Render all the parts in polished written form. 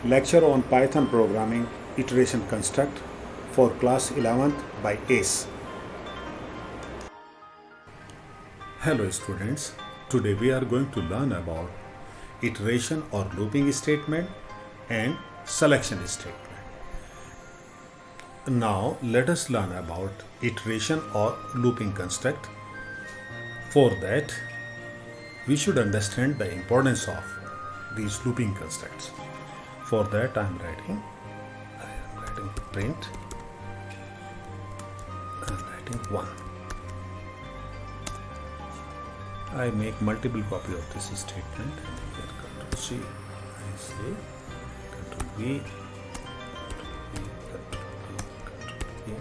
Lecture on Python Programming Iteration Construct for class 11th by ACE. Hello students, today we are going to learn about iteration or looping statement and selection statement. Now let us learn about iteration or looping construct. For that, we should understand the importance of these looping constructs. For that I am writing print, I am writing 1. I make multiple copy of this statement and here Ctrl C, I say Ctrl V, Ctrl V.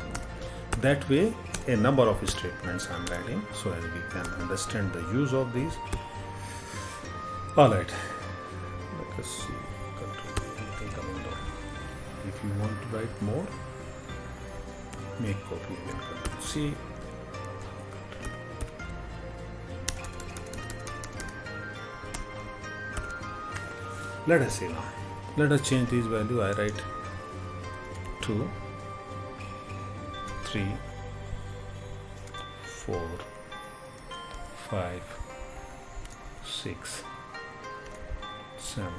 That way a number of statements I am writing so as we can understand the use of these. Alright, let us see. If you want to write more, make copy again, Ctrl C. Let us see now. Let us change this value. I write 2, 3, 4, 5, 6, 7,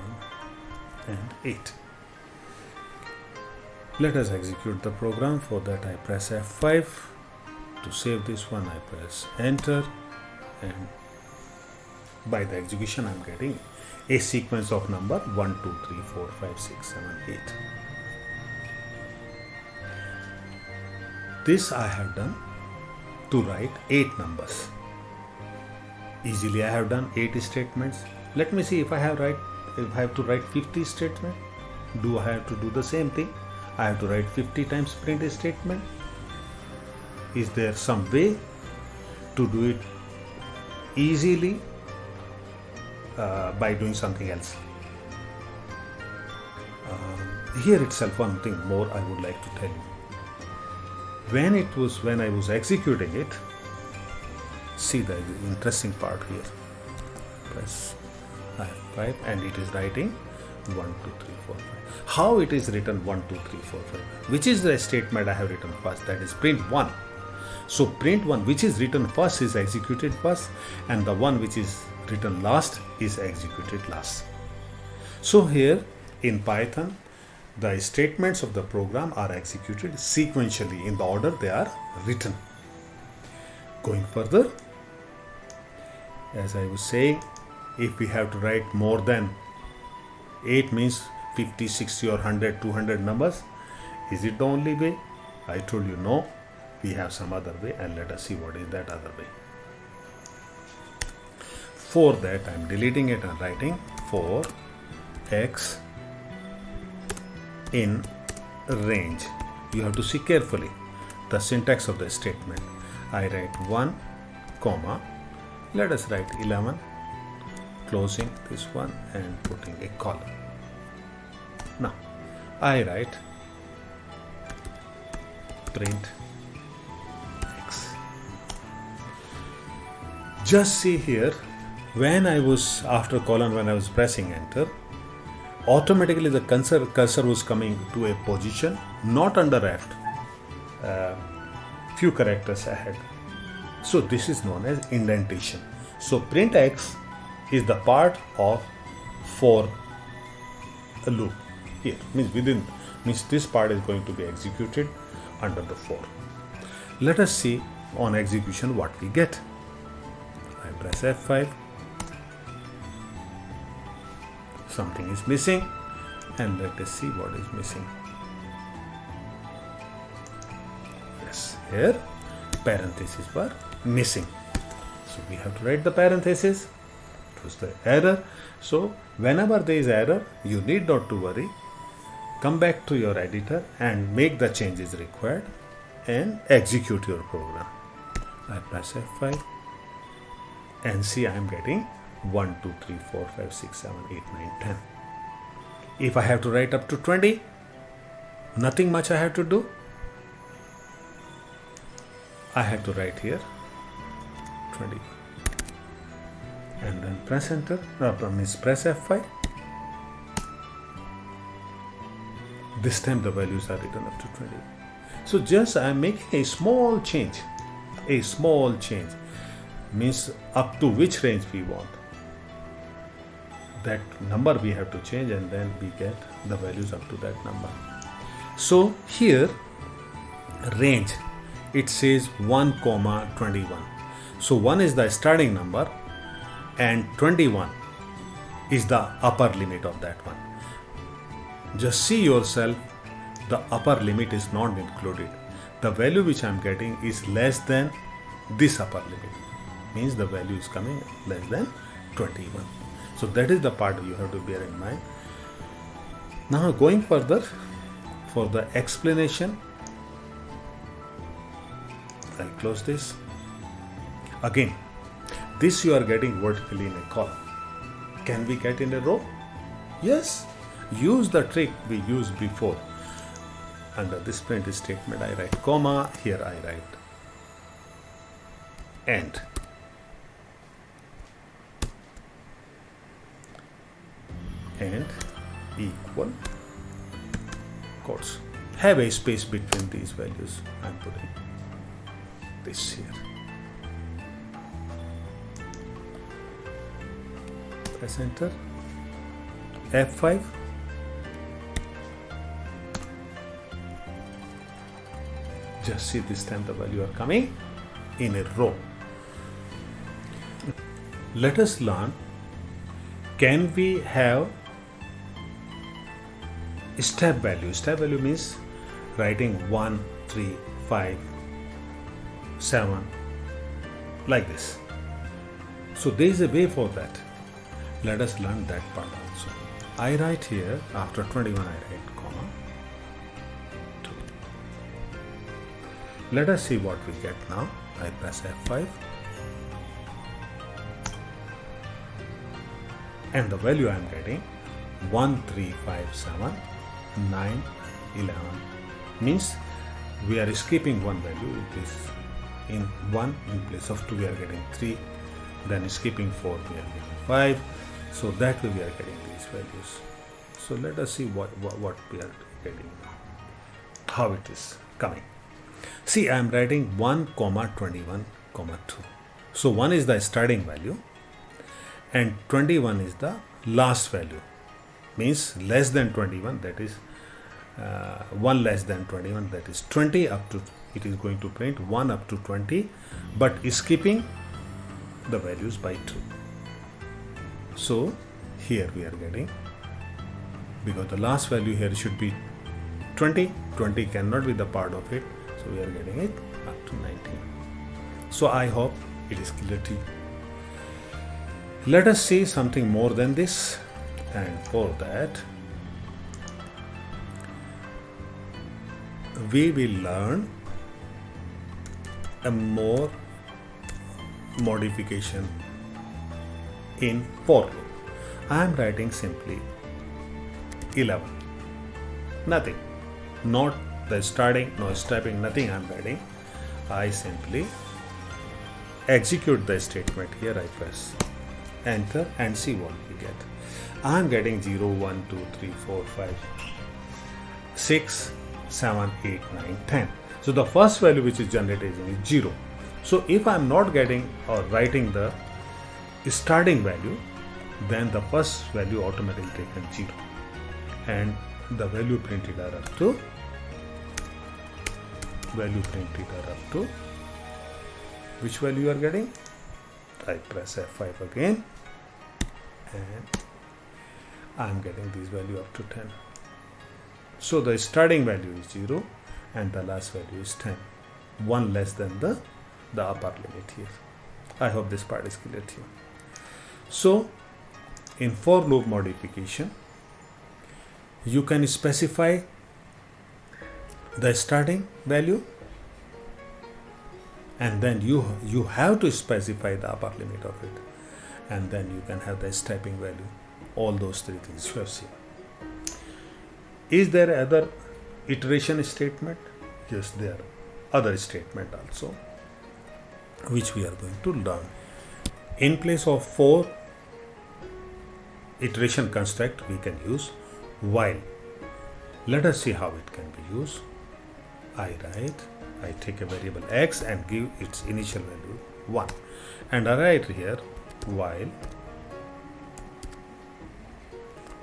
and 8. Let us execute the program. For that I press F5. To save this one I press enter, and by the execution I am getting a sequence of number 1, 2, 3, 4, 5, 6, 7, 8. This I have done to write 8 numbers. Easily I have done 8 statements. Let me see if I have to write 50 statements. Do I have to do the same thing? I have to write 50 times print statement. Is there some way to do it easily by doing something else? Here itself one thing more I would like to tell you. When I was executing it, see the interesting part here. Press F5 and it is writing 1, 2, 3, 4, 5. How it is written 1, 2, 3, 4, 5? Which is the statement I have written first? That is print 1. So print 1 which is written first is executed first, and the one which is written last is executed last. So here in Python, the statements of the program are executed sequentially in the order they are written. Going further, as I was saying, if we have to write more than 8 means 50, 60 or 100, 200 numbers, is it the only way? I told you no, we have some other way, and let us see what is that other way. For that I am deleting it and writing for x in range. You have to see carefully the syntax of the statement. I write 1, comma, let us write 11, closing this one and putting a colon. Now I write print x. Just see here, when I was after colon, when I was pressing enter, automatically the cursor was coming to a position not under left, few characters ahead. So this is known as indentation. So print x is the part of for a loop. Here means this part is going to be executed under the for. Let us see on execution what we get. I press F5. Something is missing, and let us see what is missing. Yes, here parentheses were missing, so we have to write the parentheses. It was the error. So whenever there is error, you need not to worry. Come back to your editor and make the changes required and execute your program. I press F5 and see I am getting 1, 2, 3, 4, 5, 6, 7, 8, 9, 10. If I have to write up to 20, nothing much I have to do. I have to write here 20 and then press enter, press F5 This time the values are written up to 20. So just I am making a small change. A small change means up to which range we want. That number we have to change, and then we get the values up to that number. So here range, it says 1, 21. So 1 is the starting number and 21 is the upper limit of that one. Just see yourself, the upper limit is not included. The value which I am getting is less than this upper limit. Means the value is coming less than 21. So that is the part you have to bear in mind. Now going further, for the explanation, I close this. Again, this you are getting vertically in a column. Can we get in a row? Yes. Use the trick we used before. Under this print statement, I write comma, here I write end. And equal quotes. Have a space between these values. I am putting this here. Press enter. F5. Just see this time the value are coming in a row. Let us learn, can we have step value? Step value means writing 1, 3, 5, 7 like this. So there is a way for that. Let us learn that part also. I write here after 21 I write comma 2. Let us see what we get now. I press F5 and the value I am getting 1, 3, 5, 7, 9, 11 means we are skipping one value in place. In 1 in place of 2 we are getting 3, then skipping 4 we are getting 5. So that way we are getting these values. So let us see what we are getting now. How it is coming. See, I am writing 1, 21, 2. So 1 is the starting value and 21 is the last value. Means less than 21, that is 1 less than 21, that is 20 up to, it is going to print 1 up to 20, but skipping the values by 2. So here we are getting, because the last value here should be 20 cannot be the part of it, so we are getting it up to 19. So I hope it is clear to you. Let us see something more than this, and for that we will learn a more modification in for loop. I am writing simply 11. Nothing. Not the starting, no stepping, nothing I am writing. I simply execute the statement. Here I press enter and see what we get. I am getting 0, 1, 2, 3, 4, 5, 6, 7, 8, 9, 10. So the first value which is generated is 0. So if I am not getting or writing the starting value, then the first value automatically taken 0 and the value printed are up to which value you are getting. I press F5 again and I am getting this value up to 10. So the starting value is 0 and the last value is 10, 1 less than the upper limit here. I hope this part is clear to you. So in for loop modification, you can specify the starting value and then you have to specify the upper limit of it, and then you can have the stepping value. All those three things you have seen. Is there other iteration statement? Yes, there are other statement also, which we are going to learn. In place of for iteration construct, we can use while. Let us see how it can be used. I take a variable x and give its initial value 1, and I write here while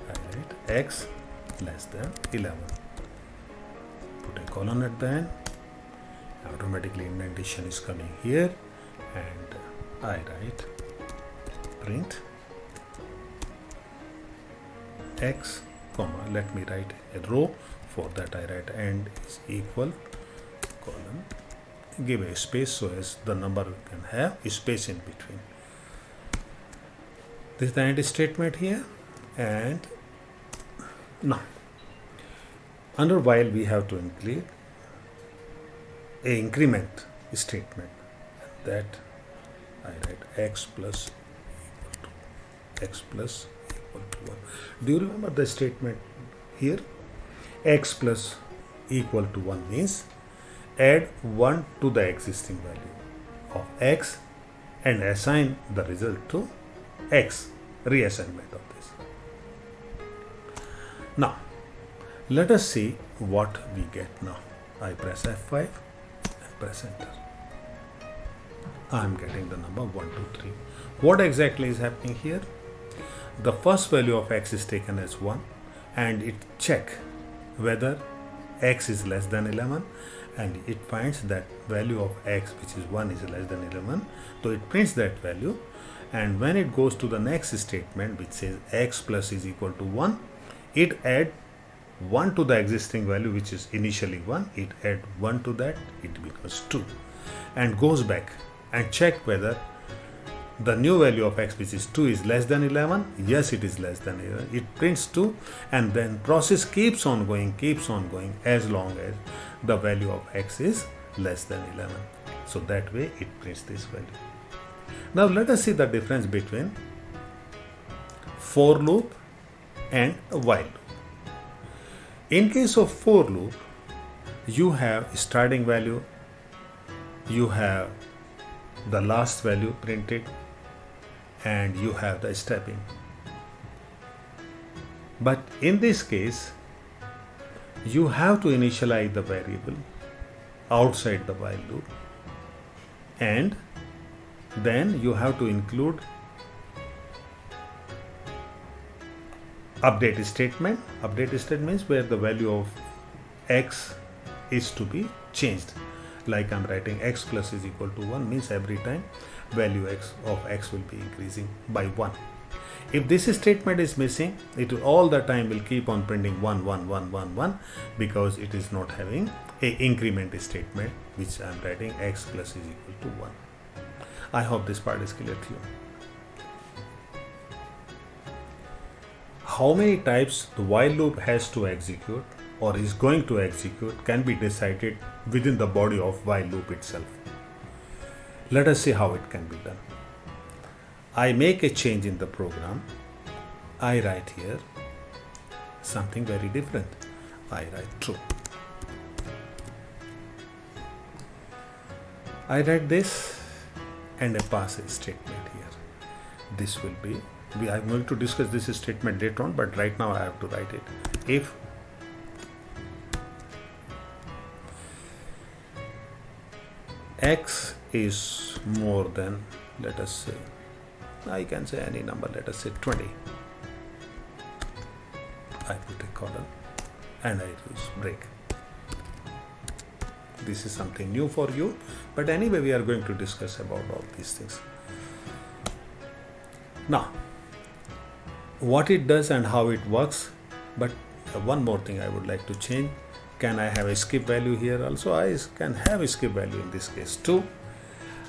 I write x less than 11. Put a colon at the end. Automatically indentation is coming here, and I write print x comma, let me write a row. For that I write and is equal colon, give a space so as the number can have a space in between. This is the end statement here. And now under while we have to include a increment statement, that I write x plus equal to 1. Do you remember the statement here? X plus equal to 1 means add 1 to the existing value of x and assign the result to x, reassignment of this. Now let us see what we get now. I press F5 and press enter. I am getting the number 1, 2, 3. What exactly is happening here? The first value of x is taken as 1, and it check whether x is less than 11, and it finds that value of x, which is 1, is less than 11, so it prints that value. And when it goes to the next statement, which says x plus is equal to 1, it add 1 to the existing value, which is initially 1, it add 1 to that, it becomes 2, and goes back and check whether the new value of x, which is 2, is less than 11. Yes, it is less than 11. It prints 2, and then process keeps on going as long as the value of x is less than 11. So that way it prints this value. Now let us see the difference between for loop and a while loop. In case of for loop, you have starting value, you have the last value printed, and you have the stepping. But in this case, you have to initialize the variable outside the while loop, and then you have to include update statement. Update statement means where the value of x is to be changed. Like I'm writing x plus is equal to 1 means every time value of x will be increasing by 1. If this statement is missing, it will all the time will keep on printing 1, 1, 1, 1, 1, because it is not having a increment statement, which I'm writing x plus is equal to 1. I hope this part is clear to you. How many times the while loop has to execute or is going to execute can be decided within the body of while loop itself. Let us see how it can be done. I make a change in the program. I write here something very different. I write true. I write this and a pass a statement here. This will be, I'm going to discuss this statement later on, but right now I have to write it. If x is more than, let us say, I can say any number, let us say 20. I put a colon and I use break. This is something new for you, but anyway we are going to discuss about all these things. Now, what it does and how it works, but one more thing I would like to change. Can I have a skip value here also? I can have a skip value in this case 2.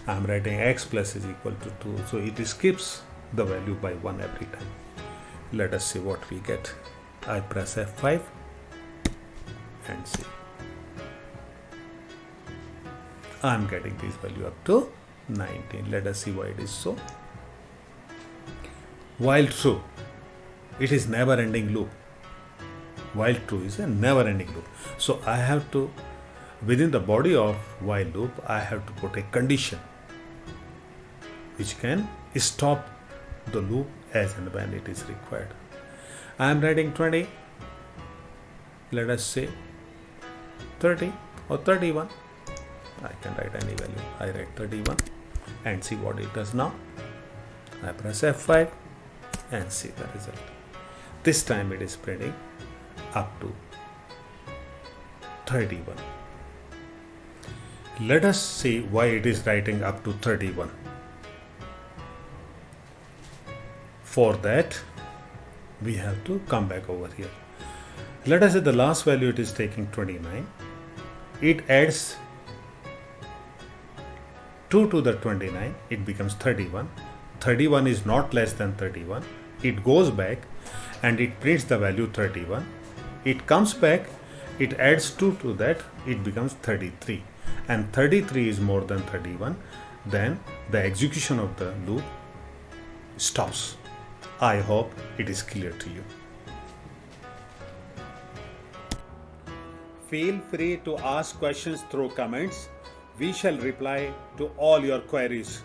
I am writing x plus is equal to 2, so it skips the value by 1 every time. Let us see what we get. I press F5 and see. I am getting this value up to 19. Let us see why it is so. While true, it is never ending loop. While true is a never ending loop. So I have to, within the body of while loop, I have to put a condition which can stop the loop as and when it is required. I am writing 20 let us say 30 or 31. I can write any value. I write 31 and see what it does now. I press F5 and see the result. This time it is printing up to 31. Let us see why it is writing up to 31. For that, we have to come back over here. Let us say the last value it is taking 29. It adds 2 to the 29, it becomes 31. 31 is not less than 31. It goes back and it prints the value 31. It comes back, it adds 2 to that, it becomes 33. And 33 is more than 31. Then the execution of the loop stops. I hope it is clear to you. Feel free to ask questions through comments. We shall reply to all your queries.